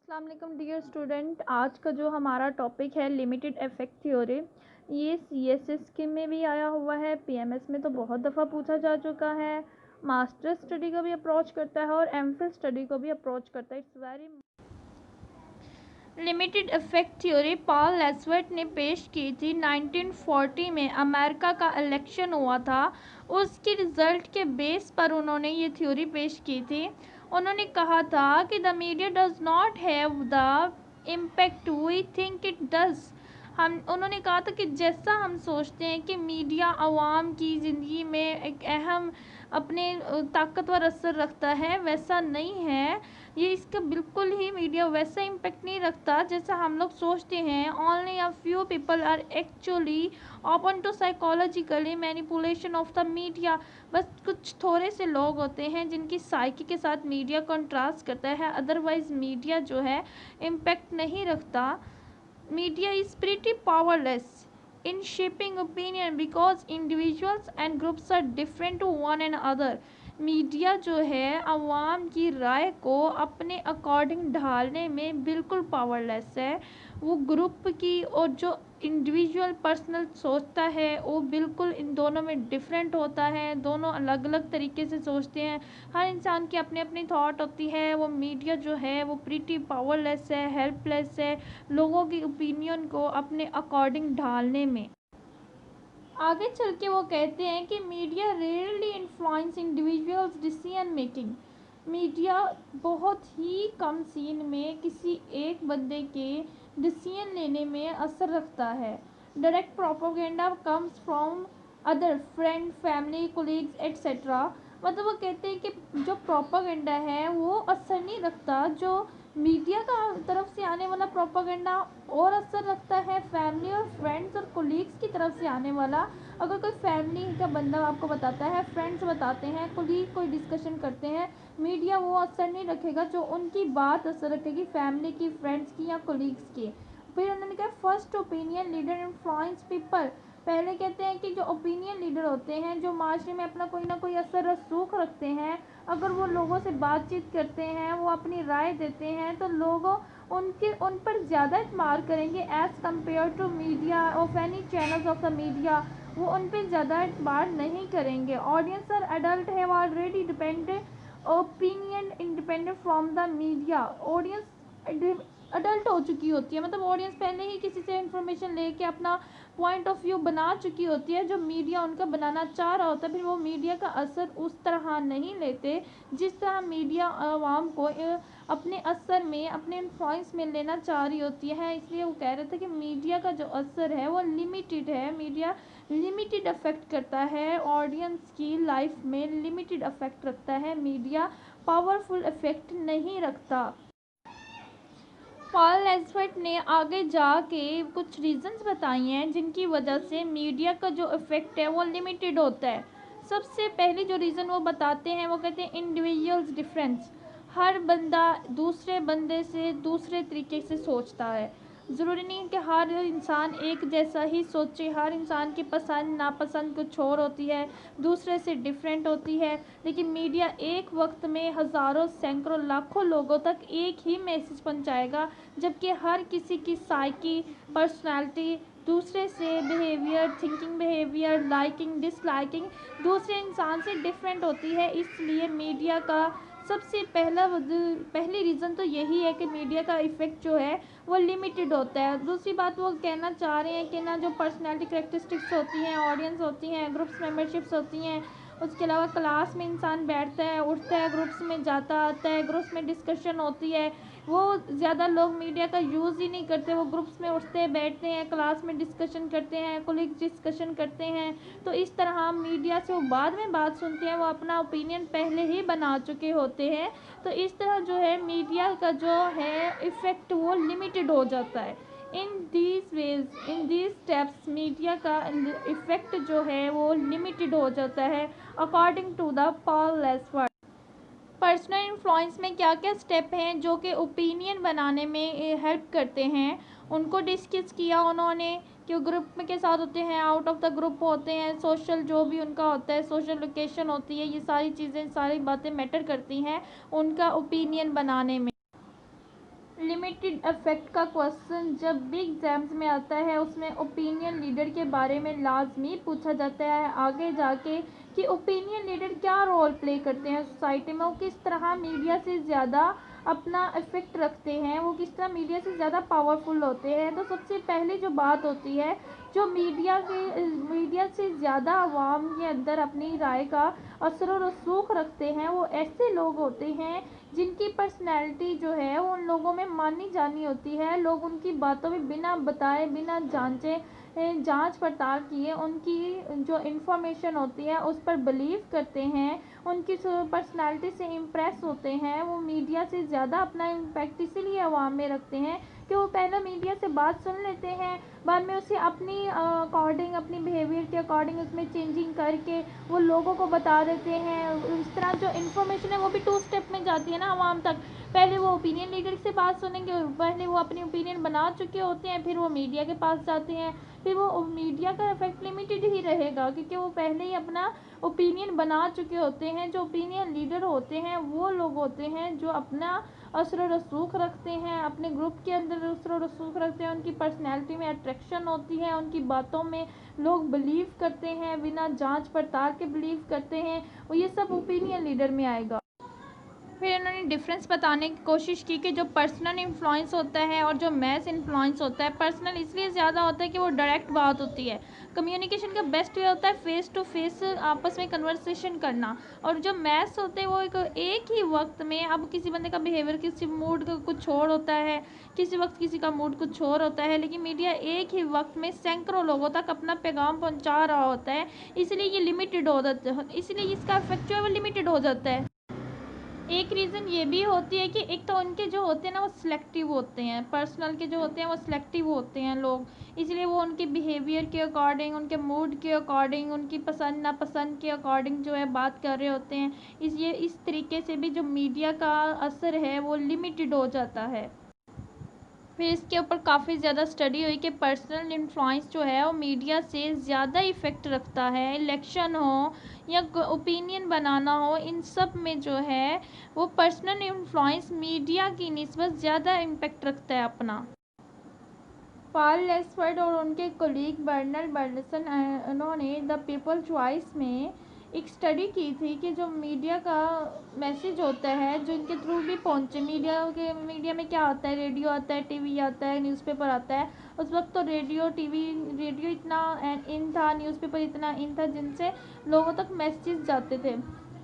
अस्सलाम वालेकुम dear student. आज का जो हमारा टॉपिक है लिमिटेड इफ़ेक्ट थ्योरी। ये सीएसएस के में भी आया हुआ है, पीएमएस में तो बहुत दफ़ा पूछा जा चुका है, मास्टर स्टडी को भी अप्रोच करता है और एमफिल स्टडी को भी अप्रोच करता है। It's very limited effect theory Paul लेसवर्ट ने पेश की थी 1940 में। अमेरिका का इलेक्शन हुआ था, उसके रिज़ल्ट के बेस पर उन्होंने ये थ्योरी पेश की थी। उन्होंने कहा था कि the media does not have the impact we think it does. उन्होंने कहा था कि जैसा हम सोचते हैं कि मीडिया आवाम की ज़िंदगी में एक अहम अपने ताकतवर असर रखता है, वैसा नहीं है। ये इसका बिल्कुल ही मीडिया वैसा इम्पेक्ट नहीं रखता जैसा हम लोग सोचते हैं। Only a few people are actually open to psychologically manipulation of the media. बस कुछ थोड़े से लोग होते हैं जिनकी साइकी के साथ मीडिया कंट्रास्ट करता है, अदरवाइज मीडिया जो है इम्पेक्ट नहीं रखता। Media is pretty powerless in shaping opinion because individuals and groups are different to one another। Media जो है अवाम की राय को अपने अकॉर्डिंग ढालने में बिल्कुल पावरलेस है। वो ग्रुप की और जो इंडिविजुअल पर्सनल सोचता है वो बिल्कुल इन दोनों में डिफरेंट होता है। दोनों अलग अलग तरीके से सोचते हैं, हर इंसान की अपनी अपनी थॉट होती है। वो मीडिया जो है वो प्रीटी पावरलेस है, हेल्पलेस है लोगों की ओपिनियन को अपने अकॉर्डिंग ढालने में। आगे चल के वो कहते हैं कि media rarely influence individuals decision making. Media बहुत ही कम सीन में किसी एक बंदे के डिसीजन लेने में असर रखता है। Direct propaganda comes from other friend family colleagues etcetera. मतलब वो कहते हैं कि जो प्रोपोगेंडा है वो असर नहीं रखता, जो मीडिया का तरफ से आने वाला प्रोपोगेंडा और असर रखता है फैमिली और फ्रेंड्स और कोलीग्स की तरफ से आने वाला। अगर कोई फैमिली का बंदा आपको बताता है, फ्रेंड्स बताते हैं, कोलीग कोई डिस्कशन करते हैं, मीडिया वो असर नहीं रखेगा, जो उनकी बात असर रखेगी फैमिली की, फ्रेंड्स की या कोलीग्स की। फिर उन्होंने कहा first opinion leader influence people. पहले कहते हैं कि जो ओपिनियन लीडर होते हैं, जो माशरे में अपना कोई ना कोई असर रसूख रखते हैं, अगर वो लोगों से बातचीत करते हैं, वो अपनी राय देते हैं, तो लोगों उन पर ज़्यादा इत्मार करेंगे as compare to media of any channels of the media. वो उन पर ज़्यादा इत्मार नहीं करेंगे। ऑडियंस और adult have already dependent opinion independent from the media. Audience adult हो चुकी होती है, मतलब ऑडियंस पहले ही किसी से इंफॉर्मेशन लेके अपना पॉइंट ऑफ व्यू बना चुकी होती है, जो मीडिया उनका बनाना चाह रहा होता है। फिर वो मीडिया का असर उस तरह नहीं लेते जिस तरह मीडिया आवाम को अपने असर में, अपने इन्फ्लुएंस में लेना चाह रही होती है। इसलिए वो कह रहे थे कि मीडिया का जो असर है वो लिमिटेड है। मीडिया लिमिटेड अफेक्ट करता है, ऑडियंस की लाइफ में लिमिटेड अफेक्ट रखता है। मीडिया पावरफुल इफेक्ट नहीं रखता। पॉल लेसवर्ट ने आगे जाके कुछ रीजंस बताई हैं जिनकी वजह से मीडिया का जो इफ़ेक्ट है वो लिमिटेड होता है। सबसे पहले जो रीज़न वो बताते हैं, वो कहते हैं इंडिविजुअल्स डिफरेंस। हर बंदा दूसरे बंदे से दूसरे तरीके से सोचता है। ज़रूरी नहीं कि हर इंसान एक जैसा ही सोचे, हर इंसान की पसंद नापसंद कुछ और होती है, दूसरे से डिफरेंट होती है। लेकिन मीडिया एक वक्त में हज़ारों सैकड़ों लाखों लोगों तक एक ही मैसेज पहुंचाएगा, जबकि हर किसी की साइकी, पर्सनालिटी, दूसरे से behaviour, thinking behaviour, liking disliking दूसरे इंसान से डिफरेंट होती है। इसलिए मीडिया का सबसे पहली रीज़न तो यही है कि मीडिया का इफ़ेक्ट जो है वो लिमिटेड होता है। दूसरी बात वो कहना चाह रहे हैं कि ना जो पर्सनैलिटी करेक्टरिस्टिक्स होती हैं, ऑडियंस होती हैं, ग्रुप्स मेंबरशिप्स होती हैं, उसके अलावा क्लास में इंसान बैठता है, उठता है, ग्रुप्स में जाता आता है, ग्रुप्स में डिस्कशन होती है, वो ज़्यादा लोग मीडिया का यूज़ ही नहीं करते। वो ग्रुप्स में उठते हैं, बैठते हैं, क्लास में डिस्कशन करते हैं, कोलीग डिस्कशन करते हैं। तो इस तरह मीडिया से वो बाद में बात सुनते हैं, वो अपना ओपिनियन पहले ही बना चुके होते हैं। तो इस तरह जो है मीडिया का जो है इफ़ेक्ट वो लिमिटेड हो जाता है। इन दीज स्टेप्स मीडिया का इफ़ेक्ट जो है वो लिमिटेड हो जाता है अकॉर्डिंग टू द पॉल लेसवर्ट। पर्सनल इन्फ्लुएंस में क्या क्या स्टेप हैं जो कि ओपिनियन बनाने में हेल्प करते हैं, उनको डिस्कस किया उन्होंने कि ग्रुप में के साथ होते हैं, आउट ऑफ द ग्रुप होते हैं, सोशल जो भी उनका होता है, सोशल लोकेशन होती है, ये सारी चीज़ें, सारी बातें मैटर करती हैं उनका ओपिनियन बनाने में। लिमिटेड इफेक्ट का क्वेश्चन जब भी एग्जाम्स में आता है उसमें ओपिनियन लीडर के बारे में लाजमी पूछा जाता है आगे जाके कि ओपिनियन लीडर क्या रोल प्ले करते हैं सोसाइटी में, वो किस तरह मीडिया से ज़्यादा अपना इफेक्ट रखते हैं, वो किस तरह मीडिया से ज़्यादा पावरफुल होते हैं। तो सबसे पहले जो बात होती है, जो मीडिया से ज़्यादा आवाम के अंदर अपनी राय का असर और रसूख रखते हैं, वो ऐसे लोग होते हैं जिनकी पर्सनैलिटी जो है वो उन लोगों में मानी जानी होती है। लोग उनकी बातों में बिना बताए, बिना जांच पड़ताल किए उनकी जो इन्फॉर्मेशन होती है उस पर बिलीव करते हैं, उनकी पर्सनैलिटी से इम्प्रेस होते हैं। वो मीडिया से ज़्यादा अपना इम्पैक्ट इसीलिए आवाम में रखते हैं कि वो पहले मीडिया से बात सुन लेते हैं, बाद में उसे अपनी अकॉर्डिंग, अपनी बिहेवियर के अकॉर्डिंग उसमें चेंजिंग करके वो लोगों को बता देते हैं। इस तरह जो इन्फॉर्मेशन है वो भी 2 स्टेप में जाती है ना आवाम तक। पहले वो ओपिनियन लीडर से बात सुनेंगे, पहले वो अपनी ओपिनियन बना चुके होते हैं, फिर वो मीडिया के पास जाते हैं, फिर वो मीडिया का इफेक्ट लिमिटेड ही रहेगा क्योंकि वो पहले ही अपना ओपिनियन बना चुके होते हैं। जो ओपिनियन लीडर होते हैं वो लोग होते हैं जो अपना असर और रसूख रखते हैं, अपने ग्रुप के अंदर असर और रसूख रखते हैं, उनकी पर्सनैलिटी में अट्रैक्शन होती है, उनकी बातों में लोग बिलीव करते हैं, बिना जांच पड़ताल के बिलीव करते हैं, और ये सब ओपिनियन लीडर में आएगा। फिर इन्होंने डिफरेंस बताने की कोशिश की कि जो पर्सनल इन्फ्लुएंस होता है और जो मैस इन्फ्लुएंस होता है, पर्सनल इसलिए ज़्यादा होता है कि वो डायरेक्ट बात होती है, कम्युनिकेशन का बेस्ट वे होता है फेस टू फेस आपस में कन्वर्सेशन करना, और जो मैस होते हैं वो एक ही वक्त में, अब किसी बंदे का बिहेवियर, किसी मूड का कुछ और होता है, किसी वक्त किसी का मूड कुछ और होता है, लेकिन मीडिया एक ही वक्त में सैकड़ों लोगों तक अपना पैगाम पहुँचा रहा होता है, इसलिए ये लिमिटेड हो जाता है, इसलिए इसका इफेक्ट जो है वो लिमिटेड हो जाता है। एक रीज़न ये भी होती है कि एक तो उनके जो होते हैं ना वो सिलेक्टिव होते हैं, पर्सनल के जो होते हैं वो सिलेक्टिव होते हैं लोग, इसलिए वो उनके बिहेवियर के अकॉर्डिंग, उनके मूड के अकॉर्डिंग, उनकी पसंद नापसंद के अकॉर्डिंग जो है बात कर रहे होते हैं। इस तरीके से भी जो मीडिया का असर है वो लिमिटेड हो जाता है। फिर इसके ऊपर काफ़ी ज़्यादा स्टडी हुई कि पर्सनल इन्फ्लुएंस जो है वो मीडिया से ज़्यादा इफ़ेक्ट रखता है। इलेक्शन हो या ओपिनियन बनाना हो, इन सब में जो है वो पर्सनल इन्फ्लुएंस मीडिया की निस्बत ज़्यादा इम्पेक्ट रखता है अपना। पॉल लेसफर्ड और उनके कोलीग बर्नर्ड बर्नसन उन्होंने द पीपल चॉइस में एक स्टडी की थी कि जो मीडिया का मैसेज होता है जो इनके थ्रू भी पहुंचे, मीडिया में क्या आता है, रेडियो आता है, टीवी आता है, न्यूज़पेपर आता है। उस वक्त तो रेडियो इतना इन था, न्यूज़पेपर इतना इन था जिनसे लोगों तक मैसेज जाते थे।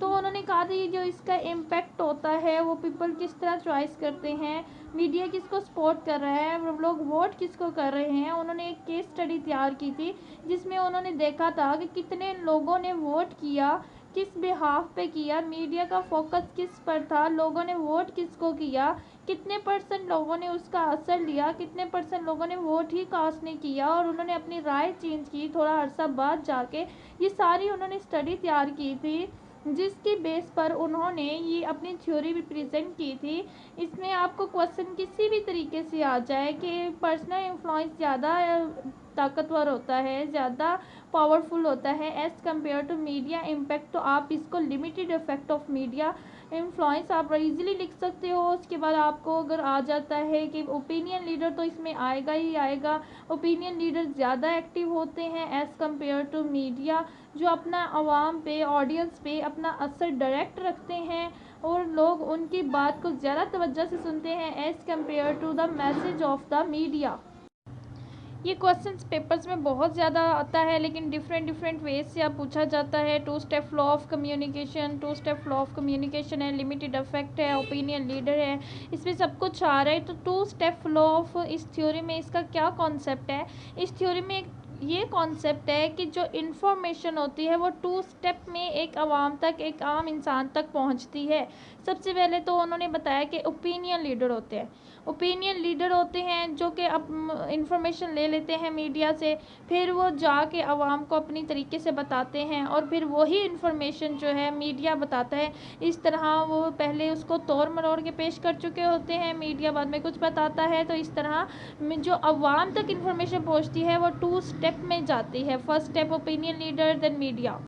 तो उन्होंने कहा था ये जो इसका इम्पैक्ट होता है वो पीपल किस तरह चॉइस करते हैं, मीडिया किसको सपोर्ट कर रहा है, लोग वोट किसको कर रहे हैं। उन्होंने एक केस स्टडी तैयार की थी जिसमें उन्होंने देखा था कि कितने लोगों ने वोट किया, किस बिहाफ पे किया, मीडिया का फोकस किस पर था, लोगों ने वोट किसको किया, कितने % लोगों ने उसका असर लिया, कितने % लोगों ने वोट ही कास्ट नहीं किया और उन्होंने अपनी राय चेंज की थोड़ा अरसा बाद जाके। ये सारी उन्होंने स्टडी तैयार की थी जिसकी बेस पर उन्होंने ये अपनी थ्योरी भी प्रेजेंट की थी। इसमें आपको क्वेश्चन किसी भी तरीके से आ जाए कि पर्सनल इन्फ्लुएंस ज़्यादा ताकतवर होता है, ज़्यादा पावरफुल होता है as compare to media impact, तो आप इसको limited effect of media influence आप इजीली लिख सकते हो। उसके बाद आपको अगर आ जाता है कि ओपिनियन लीडर, तो इसमें आएगा ही आएगा। ओपिनियन लीडर ज़्यादा एक्टिव होते हैं एज़ कम्पेयर टू मीडिया, जो अपना आवाम पे, ऑडियंस पे अपना असर डायरेक्ट रखते हैं और लोग उनकी बात को ज़्यादा तवज्जो से सुनते हैं as compare to the message of the media. ये क्वेश्चंस पेपर्स में बहुत ज़्यादा आता है, लेकिन डिफरेंट वेज से आप पूछा जाता है। 2 step law of communication, 2 step law of communication है, लिमिटेड इफेक्ट है, ओपिनियन लीडर है, इसमें सब कुछ आ रहा है। तो 2 स्टेप लॉ ऑफ इस थ्योरी में इसका क्या कॉन्सेप्ट है, इस थ्योरी में ये कॉन्सेप्ट है कि जो इन्फॉर्मेशन होती है वो 2 स्टेप में एक आवाम तक, एक आम इंसान तक पहुंचती है। सबसे पहले तो उन्होंने बताया कि ओपिनियन लीडर होते हैं, ओपिनियन लीडर होते हैं जो कि अब इंफॉर्मेशन ले लेते हैं मीडिया से, फिर वो जाके आवाम को अपनी तरीके से बताते हैं और फिर वही इंफॉर्मेशन जो है मीडिया बताता है। इस तरह वो पहले उसको तोड़ मरोड़ के पेश कर चुके होते हैं, मीडिया बाद में कुछ बताता है। तो इस तरह जो आवाम तक इंफॉर्मेशन पहुंचती है वो 2 स्टेप में जाती है। First step opinion leader, then media.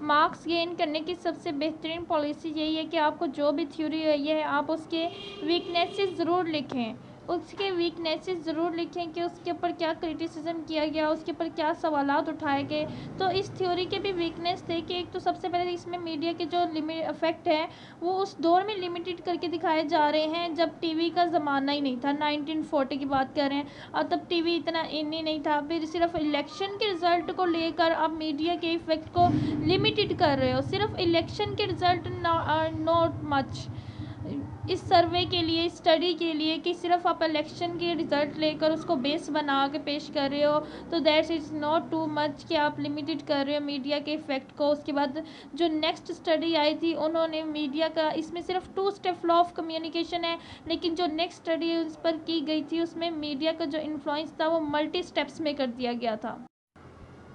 Marks gain करने की सबसे बेहतरीन पॉलिसी यही है कि आपको जो भी थ्योरी है आप उसके वीकनेसेस ज़रूर लिखें। उसके वीकनेसेस ज़रूर लिखें कि उसके ऊपर क्या क्रिटिसिज्म किया गया, उसके ऊपर क्या सवालात उठाए गए। तो इस थ्योरी के भी वीकनेस थे कि एक तो सबसे पहले इसमें मीडिया के जो लिमिट इफेक्ट है वो उस दौर में लिमिटेड करके दिखाए जा रहे हैं जब टीवी का ज़माना ही नहीं था। 1940 की बात कर रहे हैं और तब टीवी इतना इन ही नहीं था। फिर सिर्फ इलेक्शन के रिज़ल्ट को लेकर आप मीडिया के इफेक्ट को लिमिटेड कर रहे हो, सिर्फ इलेक्शन के रिज़ल्ट नॉट मच इस सर्वे के लिए, स्टडी के लिए कि सिर्फ आप इलेक्शन के रिज़ल्ट लेकर उसको बेस बना के पेश कर रहे हो, तो that's is not too much कि आप लिमिटेड कर रहे हो मीडिया के इफ़ेक्ट को। उसके बाद जो नेक्स्ट स्टडी आई थी उन्होंने मीडिया का, इसमें सिर्फ 2 स्टेप लॉ ऑफ कम्युनिकेशन है, लेकिन जो नेक्स्ट स्टडी उस पर की गई थी उसमें मीडिया का जो इन्फ्लुएंस था वो मल्टी स्टेप्स में कर दिया गया था।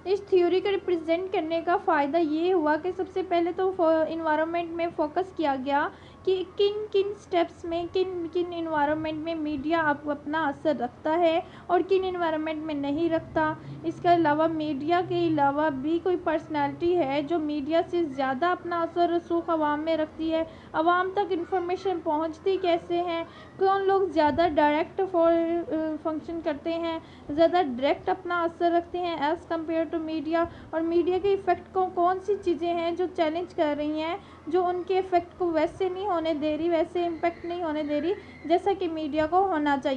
इस थ्योरी को रिप्रेजेंट करने का फ़ायदा ये हुआ कि सबसे पहले तो इन्वायरमेंट में फोकस किया गया कि किन किन स्टेप्स में, किन किन इन्वायरमेंट में मीडिया आप अपना असर रखता है और किन इन्वायरमेंट में नहीं रखता। इसके अलावा मीडिया के अलावा भी कोई पर्सनालिटी है जो मीडिया से ज़्यादा अपना असर रसूख आवाम में रखती है, आवाम तक इन्फॉर्मेशन पहुंचती कैसे हैं, कौन लोग ज़्यादा डायरेक्ट फंक्शन करते हैं, ज़्यादा डायरेक्ट अपना असर रखते हैं एज़ कम्पेयर टू मीडिया, और मीडिया के इफ़ेक्ट को कौन सी चीज़ें हैं जो चैलेंज कर रही हैं, जो उनके इफ़ेक्ट को वैसे नहीं होने दे रही, वैसे इम्पेक्ट नहीं होने दे रही जैसा कि मीडिया को होना चाहिए।